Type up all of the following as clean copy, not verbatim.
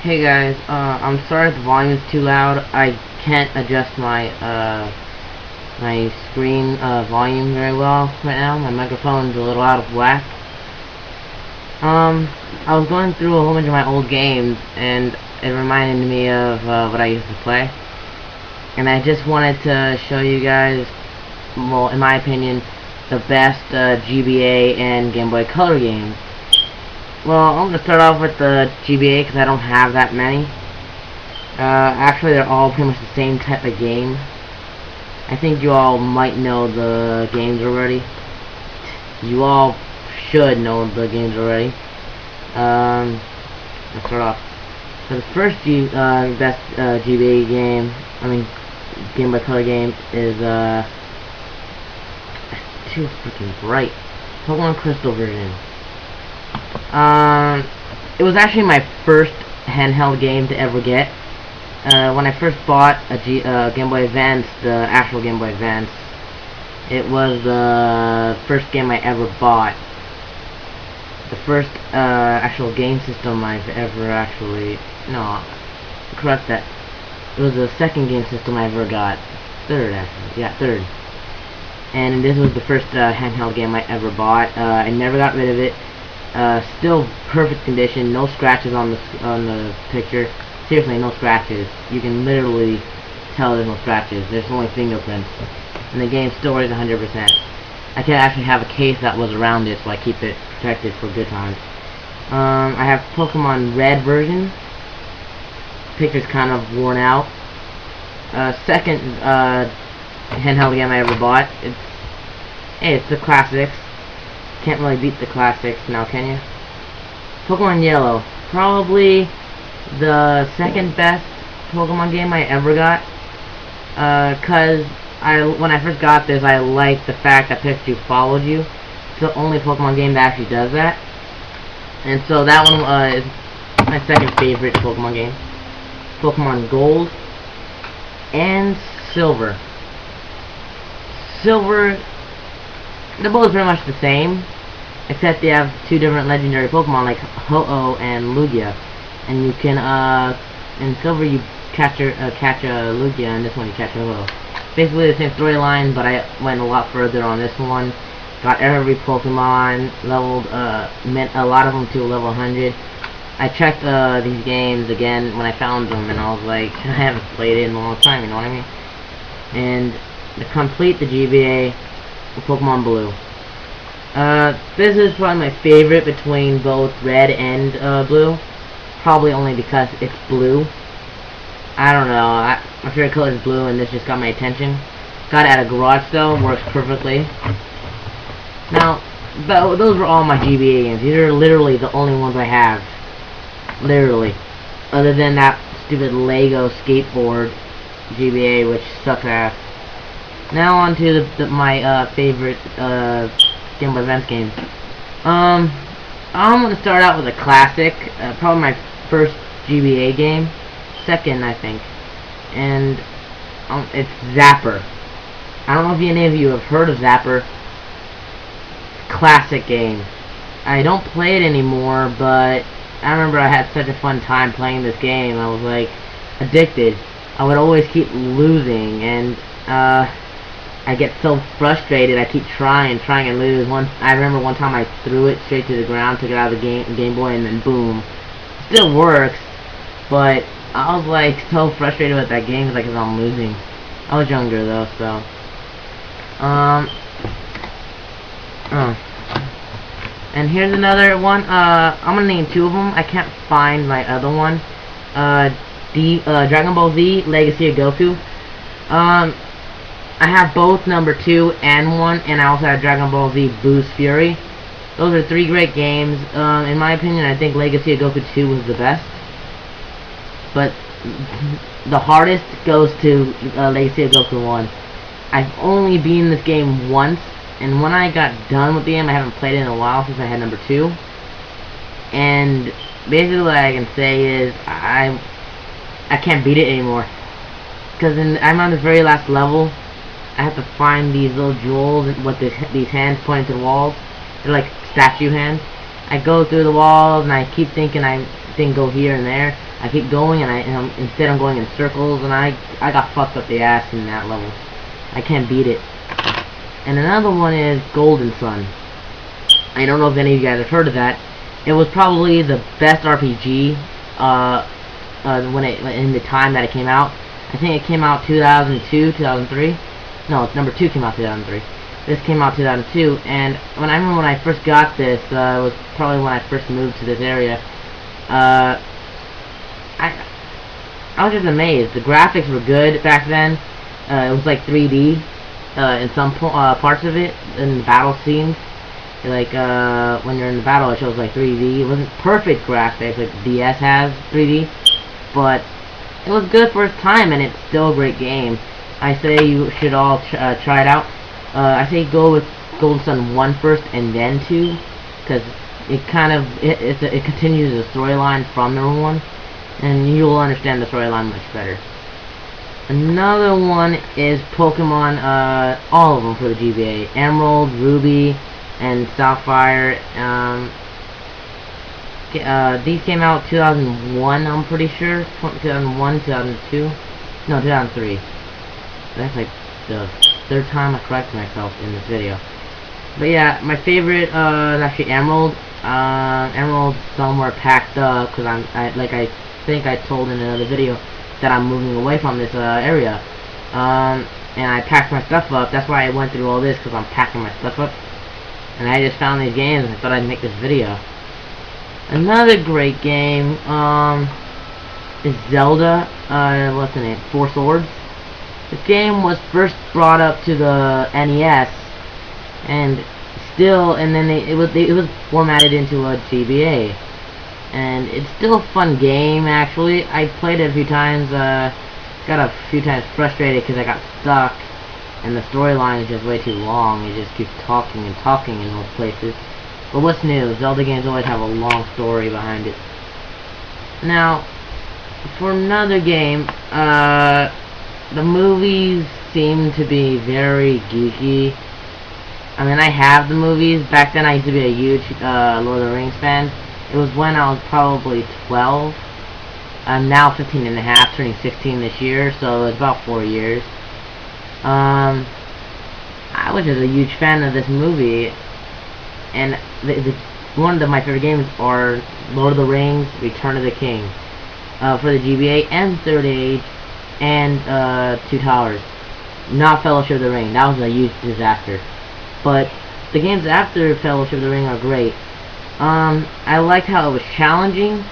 Hey guys, I'm sorry if the volume is too loud. I can't adjust my my screen volume very well right now. My microphone's a little out of whack. I was going through a whole bunch of my old games, and it reminded me of what I used to play. And I just wanted to show you guys, well, in my opinion, the best GBA and Game Boy Color games. Well, I'm going to start off with the GBA because I don't have that many. Actually, they're all pretty much the same type of game. I think you all might know the games already. You all should know the games already. Let's start off. So the first best GBA game, Game Boy Color game, is it's too freaking bright. Pokemon Crystal version. It was actually my first handheld game to ever get. When I first bought a Game Boy Advance, the actual Game Boy Advance, it was the first game I ever bought. The first actual game system I've ever actually... No, correct that. It was the second game system I ever got. Third, actually. Yeah, third. And this was the first handheld game I ever bought. I never got rid of it. Still perfect condition, no scratches on the picture. Seriously, no scratches. You can literally tell there's no scratches. There's only fingerprints. And the game still works 100%. I can actually have a case that was around it, so I keep it protected for good times. I have Pokemon Red version. Picture's kind of worn out. Second handheld game I ever bought. It's the classics. Can't really beat the classics now, can you? Pokemon Yellow, probably the second best Pokemon game I ever got. Cause when I first got this, I liked the fact that Pikachu followed you. It's the only Pokemon game that actually does that. And so that one is my second favorite Pokemon game. Pokemon Gold and Silver. Silver, they're both pretty much the same, except they have two different legendary Pokemon like Ho-Oh and Lugia. And you can, in Silver you catch a Lugia, and this one you catch a Ho-Oh. Basically the same storyline, but I went a lot further on this one. Got every Pokemon, leveled, a lot of them to level 100. I checked these games again when I found them, and I was like, I haven't played it in a long time, you know what I mean? And to complete the GBA, Pokemon Blue. This is probably my favorite between both Red and Blue. Probably only because it's blue. I don't know, my favorite color is blue, and this just got my attention. Got it at a garage sale, works perfectly. Now, those were all my GBA games. These are literally the only ones I have. Literally. Other than that stupid Lego skateboard GBA, which sucks ass. Now on to my favorite Game Boy Advance game. I'm gonna start out with a classic, probably my first GBA game, second I think, and it's Zapper. I don't know if any of you have heard of Zapper. Classic game. I don't play it anymore, but I remember I had such a fun time playing this game. I was like addicted. I would always keep losing, and I get so frustrated. I keep trying and lose. I remember one time I threw it straight to the ground, took it out of the Game Boy, and then boom. Still works, but I was like so frustrated with that game because I'm losing. I was younger though, so and here's another one. I'm gonna name two of them. I can't find my other one. Dragon Ball Z Legacy of Goku. I have both number 2 and 1, and I also have Dragon Ball Z Boost Fury. Those are three great games. In my opinion, I think Legacy of Goku 2 was the best. But the hardest goes to Legacy of Goku 1. I've only beaten this game once, and when I got done with the game, I haven't played it in a while since I had number 2. And basically what I can say is I can't beat it anymore. Because I'm on the very last level. I have to find these little jewels with these hands pointing to the walls. They're like statue hands. I go through the walls and I keep thinking I go here and there. I keep going, and instead I'm going in circles, and I got fucked up the ass in that level. I can't beat it. And another one is Golden Sun. I don't know if any of you guys have heard of that. It was probably the best RPG in the time that it came out. I think it came out 2002, 2003. No, number 2 came out 2003. This came out 2002, and I remember when I first got this, it was probably when I first moved to this area. I was just amazed. The graphics were good back then. It was like 3D in some parts of it, in the battle scenes. Like when you're in the battle, it shows like 3D. It wasn't perfect graphics like DS has 3D, but it was good for its time, and it's still a great game. I say you should all try it out. I say go with Golden Sun 1 first and then 2, because it continues the storyline from number 1, and you'll understand the storyline much better. Another one is Pokemon, all of them for the GBA, Emerald, Ruby, and Sapphire. These came out 2001, I'm pretty sure. 2001, 2002, no, 2003. That's like the 3rd time I correct myself in this video. But yeah, my favorite is actually Emerald. Emerald's somewhere packed up because I think I told in another video that I'm moving away from this area. And I packed my stuff up. That's why I went through all this, because I'm packing my stuff up. And I just found these games and I thought I'd make this video. Another great game is Zelda. What's the name? Four Swords. This game was first brought up to the NES, and then it was formatted into a GBA, and it's still a fun game. Actually, I played it a few times. Got a few times frustrated because I got stuck, and the storyline is just way too long. It just keeps talking and talking in those places. But what's new? Zelda games always have a long story behind it. Now, for another game, the movies seem to be very geeky. I mean, I have the movies. Back then I used to be a huge Lord of the Rings fan. It was when I was probably 12. I'm now 15 and a half, turning 16 this year, so it's about 4 years. I was just a huge fan of this movie, and one of my favorite games are Lord of the Rings, Return of the King, for the GBA and Third Age, and Two Towers. Not Fellowship of the Ring. That was a huge disaster. But the games after Fellowship of the Ring are great. I liked how it was challenging,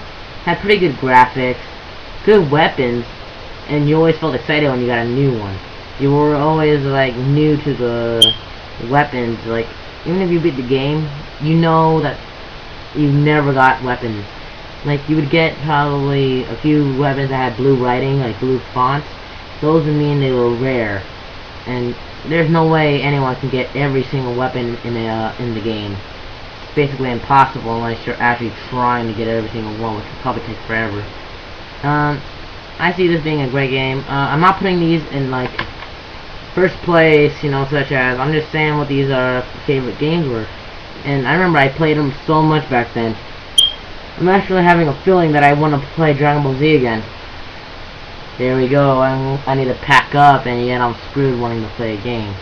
had pretty good graphics, good weapons, and you always felt excited when you got a new one. You were always like new to the weapons. Like, even if you beat the game, you know that you never got weapons. Like, you would get probably a few weapons that had blue writing, like blue fonts. Those would mean they were rare, and there's no way anyone can get every single weapon in the game. It's basically impossible unless you're actually trying to get every single one, which would probably take forever. I see this being a great game. I'm not putting these in like first place, you know, such as, I'm just saying what these favorite games were. And I remember I played them so much back then. I'm actually having a feeling that I want to play Dragon Ball Z again. There we go. I need to pack up, and yet I'm screwed wanting to play a game.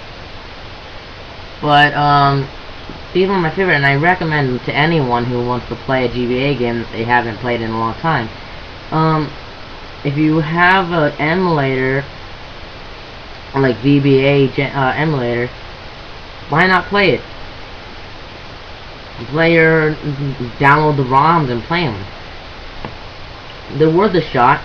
But these are my favorite, and I recommend them to anyone who wants to play a GBA game that they haven't played in a long time. If you have an emulator, like GBA emulator, why not play it? Download the ROMs and play them. They're worth a shot.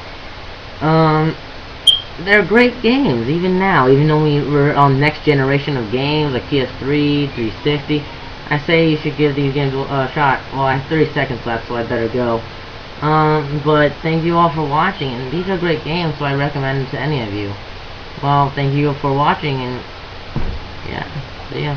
They're great games, even now, even though we're on next generation of games like PS3, 360. I say you should give these games a shot. Well, I have 30 seconds left, so I better go. But thank you all for watching, and these are great games, so I recommend them to any of you. Well, thank you for watching, and yeah, see ya.